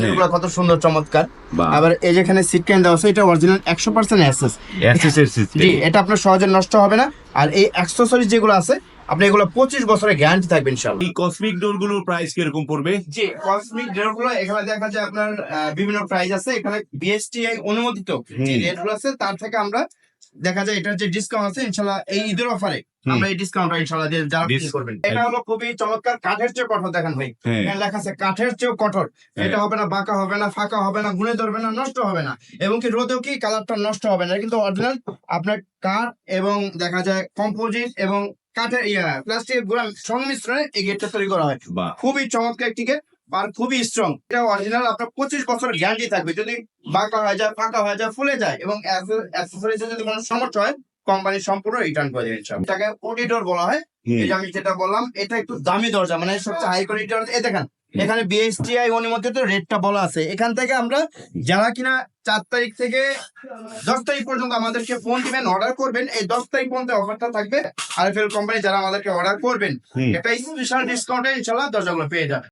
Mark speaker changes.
Speaker 1: হ্যান্ডেলগুলো কত সুন্দর চমৎকার। আবার এই যেখানে সিট ক্যান দেওয়া আছে, এটা অরিজিনাল 100% অ্যাসেস। জি, এটা আপনার সহজে নষ্ট হবে না। আর এই অ্যাকসেসরিজ যেগুলো আছে আপনি এগুলো 25 বছরের গ্যারান্টি থাকবে ইনশাআল্লাহ।
Speaker 2: এই কসমিক ডোরগুলোর প্রাইস কিরকম পড়বে?
Speaker 1: জি, কসমিক ডোরগুলো এখানে দেখা যায় আপনার বিভিন্ন প্রাইস আছে। এখানে বিএসটিআই অনুমোদিত যে রেটগুলো আছে তার থেকে আমরা দেখা যায় এটার যে ডিসকাউন্ট আছে ইনশাআল্লাহ এই ঈদের অফারে আমরা এই ডিসকাউন্টটা ইনশাআল্লাহ দিয়ে যারা বিক্রি করবেন। এটা হলো খুবই চমৎকার, কাঠের চেয়ে কঠোর। দেখেন ভাই এখানে লেখা আছে কাঠের চেয়েও কঠোর। এটা হবে না বাঁকা, হবে না ফাঁকা, হবে না গুণে ধরবে না, নষ্ট হবে না, এবং কি রোদেও কি কালারটা নষ্ট হবে না। কিন্তু অরিজিনাল আপনার কাঠ এবং দেখা যায় কম্পোজিট এবং কাঠের প্লাস্টিকের গুঁড়া সংমিশ্রণে এই গেটটা তৈরি করা হয়। খুবই চমৎকার একটি গেট আর খুবই স্ট্রং। এটা অরিজিনাল আপনার 25 বছরের গ্যারান্টি থাকবে। যদি বাঁকা হয়ে যায়, ফাঁকা হয়ে যায়, ফুলে যায় এবং অ্যাক্সেসরিজে যদি কোনো সমস্যা হয় কোম্পানি সম্পূর্ণ রিটার্ন করে দেবে ইনশাআল্লাহ। এটাকে অডিটর বলা হয়। এই যে আমি যেটা বললাম এটা একটু দামি দরজা, মানে সবচেয়ে হাই কোয়ালিটি। এই দেখেন এখানে বিএসটিআই অনুমোদিত রেটটা বলা আছে। এখান থেকে আমরা যারা কিনা 4 তারিখ থেকে 10 তারিখ পর্যন্ত আমাদেরকে ফোন দিবেন, অর্ডার করবেন, এই 10 তারিখ পর্যন্ত অফারটা থাকবে। আরএফএল কোম্পানি যারা আমাদেরকে অর্ডার করবেন এটা স্পেশাল ডিসকাউন্টে ইনশাআল্লাহ দরজাগুলো পেয়ে যাবে।